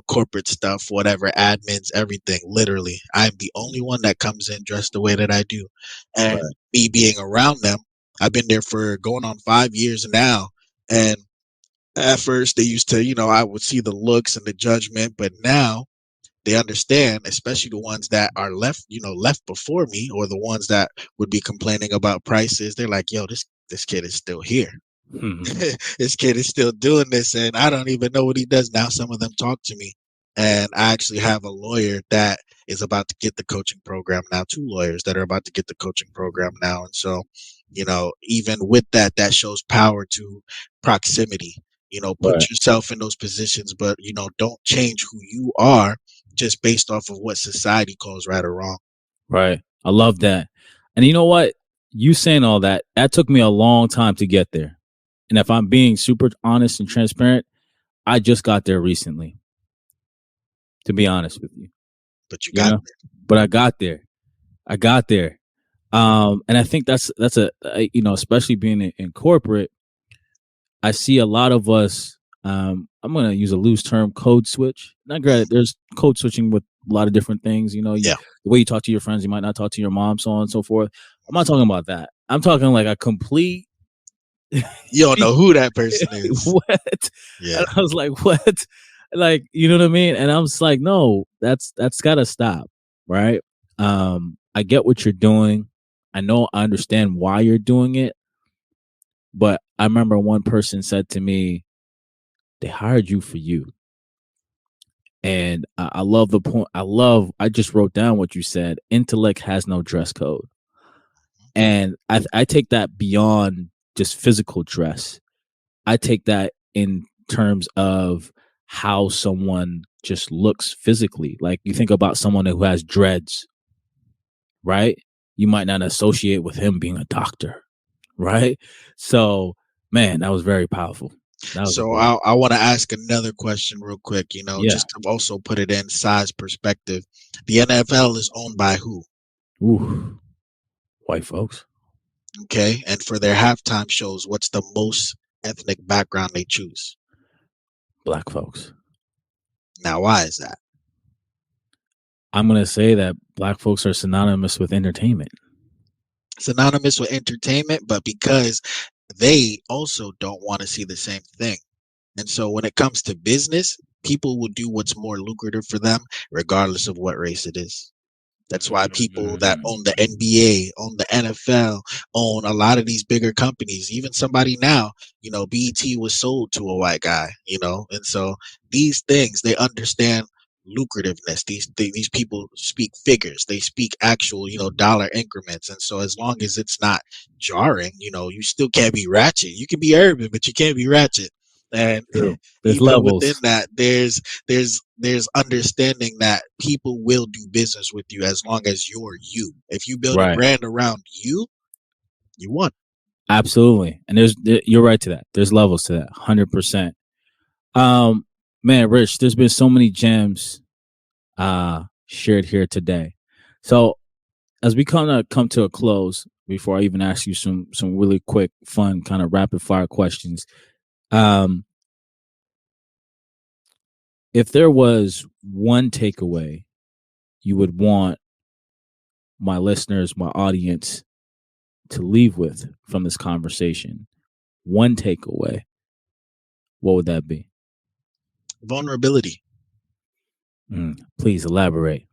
corporate stuff, whatever, admins, everything. Literally. I'm the only one that comes in dressed the way that I do. And Right. me being around them, I've been there for going on 5 years now. And at first they used to, I would see the looks and the judgment, but now they understand, especially the ones that are left before me or the ones that would be complaining about prices. They're like, yo, this kid is still here. This kid is still doing this and I don't even know what he does now. Some of them talk to me and I actually have a lawyer that is about to get the coaching program now, 2 lawyers that are about to get the coaching program now. And so, even with that shows power to proximity. Put Right. yourself in those positions, but don't change who you are just based off of what society calls right or wrong. Right. I love that. And you know what? You saying all that took me a long time to get there. And if I'm being super honest and transparent, I just got there recently, to be honest with you. But you You got know, but I got there. And I think that's especially being in corporate, I see a lot of us. I'm going to use a loose term, code switch. Not granted, there's code switching with a lot of different things. Yeah. The way you talk to your friends, you might not talk to your mom, so on and so forth. I'm not talking about that. I'm talking like a complete. You don't know who that person is. What? Yeah. And I was like, what? Like, you know what I mean? And I'm just like, no, that's gotta stop. Right. I get what you're doing. I understand why you're doing it. But I remember one person said to me, they hired you for you. And I love the point. I just wrote down what you said. Intellect has no dress code. And I take that beyond just physical dress. I take that in terms of how someone just looks physically. Like you think about someone who has dreads, right? You might not associate with him being a doctor, right? So, man, that was very powerful. So I want to ask another question real quick, Yeah. just to also put it in size perspective. The NFL is owned by who? Ooh, white folks. Okay. And for their halftime shows, what's the most ethnic background they choose? Black folks. Now, why is that? I'm going to say that black folks are synonymous with entertainment. Synonymous with entertainment, but because they also don't want to see the same thing. And so when it comes to business, people will do what's more lucrative for them, regardless of what race it is. That's why people that own the NBA, own the NFL, own a lot of these bigger companies, even somebody now, BET was sold to a white guy, and so these things, they understand lucrativeness. These people speak figures, they speak actual, dollar increments. And so as long as it's not jarring, you still can't be ratchet. You can be urban, but you can't be ratchet. And There's even levels. within that, there's understanding that people will do business with you as long as you're you. If you build a brand around you, you won. Absolutely. And you're right to that. There's levels to that. 100%. Man, Rich, there's been so many gems shared here today. So as we kind of come to a close, before I even ask you some really quick, fun, kind of rapid fire questions, If there was one takeaway you would want my listeners, my audience to leave with from this conversation, one takeaway, what would that be? Vulnerability. Please elaborate.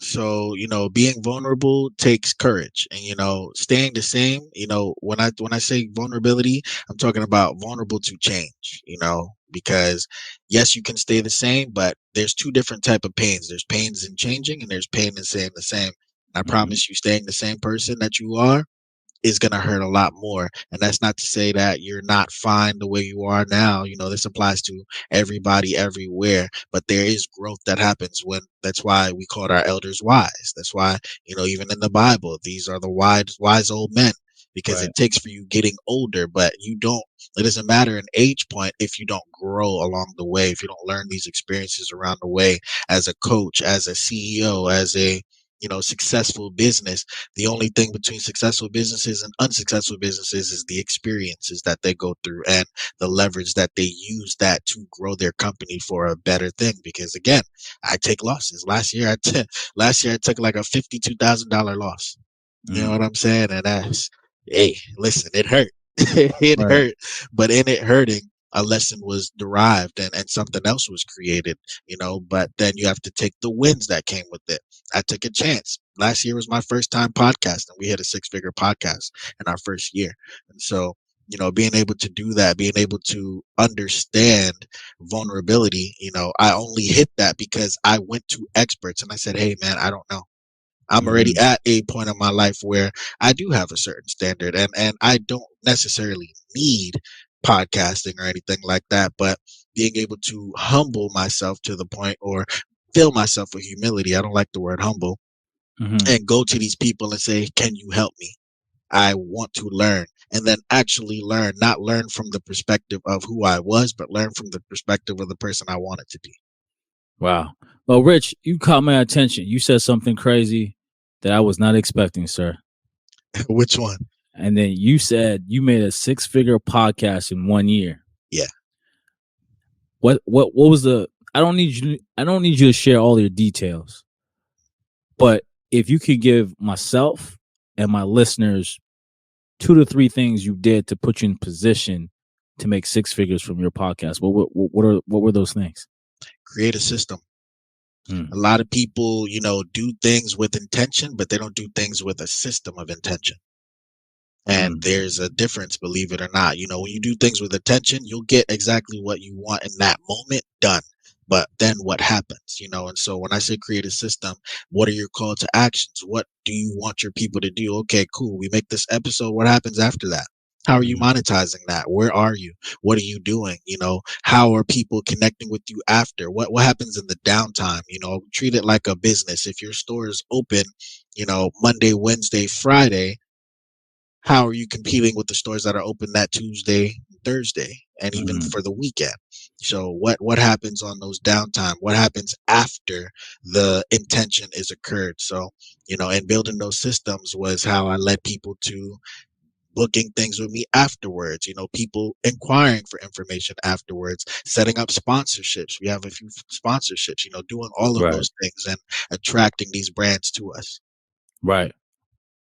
So, being vulnerable takes courage, and, staying the same, when I say vulnerability, I'm talking about vulnerable to change, because yes, you can stay the same, but there's two different type of pains. There's pains in changing and there's pain in staying the same. And I promise you, staying the same person that you are is going to hurt a lot more. And that's not to say that you're not fine the way you are now. This applies to everybody everywhere, but there is growth that happens that's why we called our elders wise. That's why, even in the Bible, these are the wise old men, because Right. it takes for you getting older, but it doesn't matter an age point if you don't grow along the way, if you don't learn these experiences around the way as a coach, as a CEO, as a successful business. The only thing between successful businesses and unsuccessful businesses is the experiences that they go through and the leverage that they use that to grow their company for a better thing. Because again, I take losses. Last year I took like a $52,000 loss. You know what I'm saying? And hey, listen, it hurt. It Right. hurt. But in it hurting, a lesson was derived, and something else was created, but then you have to take the wins that came with it. I took a chance. Last year was my first time podcasting. We had a 6-figure podcast in our first year. And so, being able to do that, being able to understand vulnerability, I only hit that because I went to experts and I said, hey, man, I don't know. I'm already at a point in my life where I do have a certain standard, and I don't necessarily need podcasting or anything like that, but being able to humble myself to the point, or fill myself with humility. I don't like the word humble, and go to these people and say, can you help me? I want to learn, and then actually learn, not learn from the perspective of who I was, but learn from the perspective of the person I wanted to be. Wow. Well, Rich, you caught my attention. You said something crazy that I was not expecting, sir. Which one? And then you said you made a 6-figure podcast in 1 year. Yeah. What was the I don't need you to share all your details. But if you could give myself and my listeners 2 to 3 things you did to put you in position to make 6 figures from your podcast, what were those things? Create a system. A lot of people, do things with intention, but they don't do things with a system of intention. And there's a difference, believe it or not. When you do things with attention, you'll get exactly what you want in that moment done. But then what happens, and so when I say create a system, what are your call to actions? What do you want your people to do? Okay, cool. We make this episode. What happens after that? How are you monetizing that? Where are you? What are you doing? How are people connecting with you after? What happens in the downtime? Treat it like a business. If your store is open, Monday, Wednesday, Friday, how are you competing with the stores that are open that Tuesday, Thursday, and even for the weekend? So what happens on those downtime? What happens after the intention is occurred? So, and building those systems was how I led people to booking things with me afterwards, people inquiring for information afterwards, setting up sponsorships. We have a few sponsorships, doing all of those things and attracting these brands to us. Right.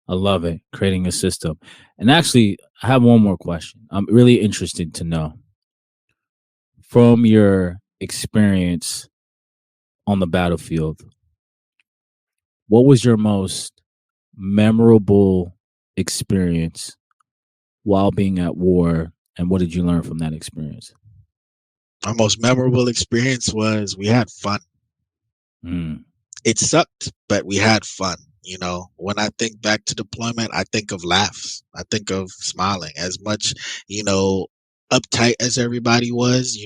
I love it. Creating a system. And actually, I have one more question. I'm really interested to know, from your experience on the battlefield, what was your most memorable experience while being at war, and what did you learn from that experience? My most memorable experience was we had fun. It sucked, but we had fun. When I think back to deployment, I think of laughs. I think of smiling. As much, uptight as everybody was,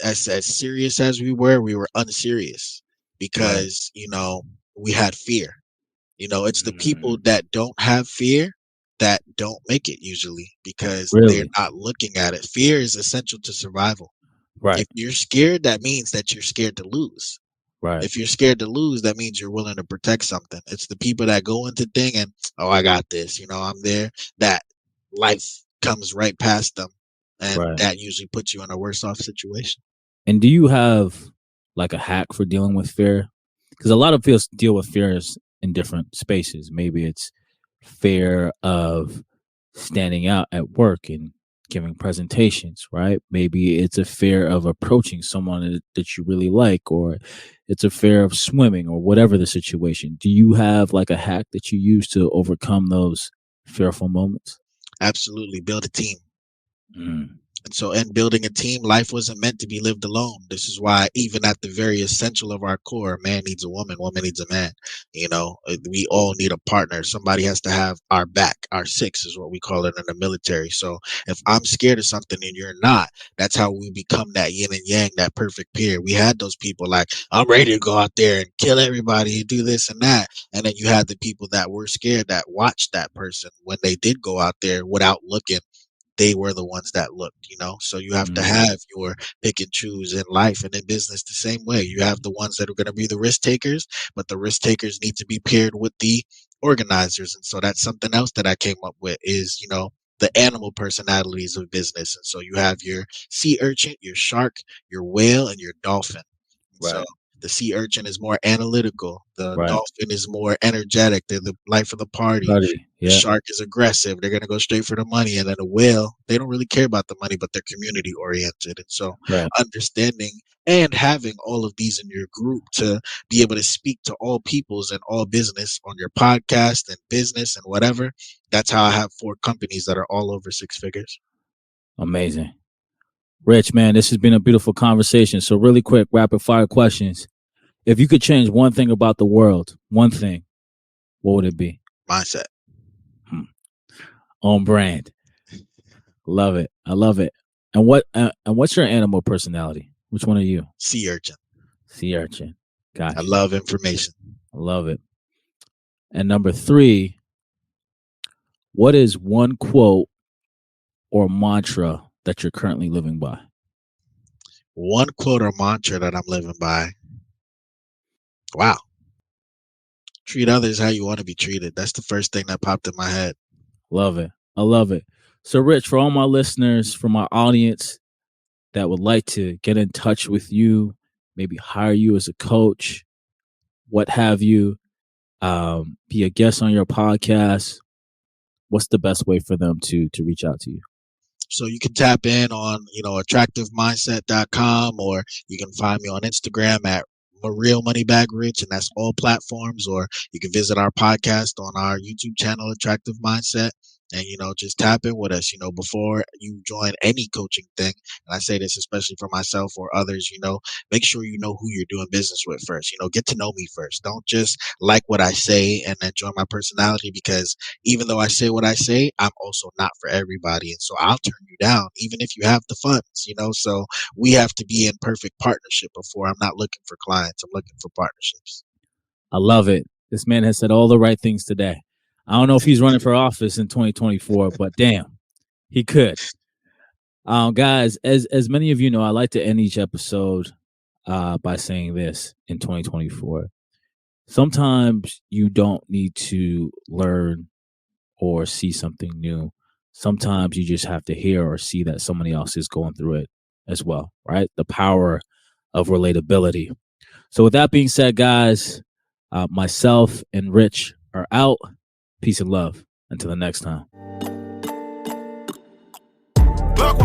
as serious as we were unserious because, we had fear. It's the people that don't have fear that don't make it usually, because they're not looking at it. Fear is essential to survival. Right. If you're scared, that means that you're scared to lose. Right. If you're scared to lose, that means you're willing to protect something. It's the people that go into thing and, oh, I got this, I'm there, that life comes right past them and Right. that usually puts you in a worse off situation. And do you have like a hack for dealing with fear? Because a lot of people deal with fears in different spaces. Maybe it's fear of standing out at work and giving presentations, right? Maybe it's a fear of approaching someone that you really like, or it's a fear of swimming, or whatever the situation. Do you have like a hack that you use to overcome those fearful moments? Absolutely. Build a team. Mm, And so, in building a team, life wasn't meant to be lived alone. This is why, even at the very essential of our core, a man needs a woman needs a man. We all need a partner. Somebody has to have our back. Our six is what we call it in the military. So, if I'm scared of something and you're not, that's how we become that yin and yang, that perfect pair. We had those people like, I'm ready to go out there and kill everybody and do this and that. And then you had the people that were scared that watched that person when they did go out there without looking. They were the ones that looked. So you have to mm, have your pick and choose in life and in business the same way. You have the ones that are going to be the risk takers, but the risk takers need to be paired with the organizers. And so that's something else that I came up with is, the animal personalities of business. And so you have your sea urchin, your shark, your whale, and your dolphin. And so right, the sea urchin is more analytical. The right. dolphin is more energetic. They're the life of the party. Buddy, The yeah, shark is aggressive. They're going to go straight for the money. And then a whale, they don't really care about the money, but they're community oriented. And so right. understanding and having all of these in your group to be able to speak to all peoples and all business on your podcast and business and whatever. That's how I have 4 companies that are all over 6 figures. Amazing. Rich, man, this has been a beautiful conversation. So really quick, rapid fire questions. If you could change one thing about the world, one thing, what would it be? Mindset. On brand. Love it. I love it. And what's your animal personality? Which one are you? Sea urchin. Sea urchin. Gosh, I love information. I love it. And number 3, what is one quote or mantra that you're currently living by? One quote or mantra that I'm living by. Wow. Treat others how you want to be treated. That's the first thing that popped in my head. Love it. I love it. So, Rich, for all my listeners, for my audience that would like to get in touch with you, maybe hire you as a coach, what have you, be a guest on your podcast, what's the best way for them to reach out to you? So you can tap in on, attractivemindset.com, or you can find me on Instagram at Real Moneybag Rich, and that's all platforms, or you can visit our podcast on our YouTube channel, Attractive Mindset, and, just tap in with us, before you join any coaching thing. And I say this especially for myself or others, make sure you know who you're doing business with first, get to know me first. Don't just like what I say and then join my personality, because even though I say what I say, I'm also not for everybody. And so I'll turn you down, even if you have the funds, so we have to be in perfect partnership before. I'm not looking for clients. I'm looking for partnerships. I love it. This man has said all the right things today. I don't know if he's running for office in 2024, but damn, he could. Guys, as many of you know, I like to end each episode by saying this in 2024. Sometimes you don't need to learn or see something new. Sometimes you just have to hear or see that somebody else is going through it as well, right? The power of relatability. So with that being said, guys, myself and Rich are out. Peace and love. Until the next time. Black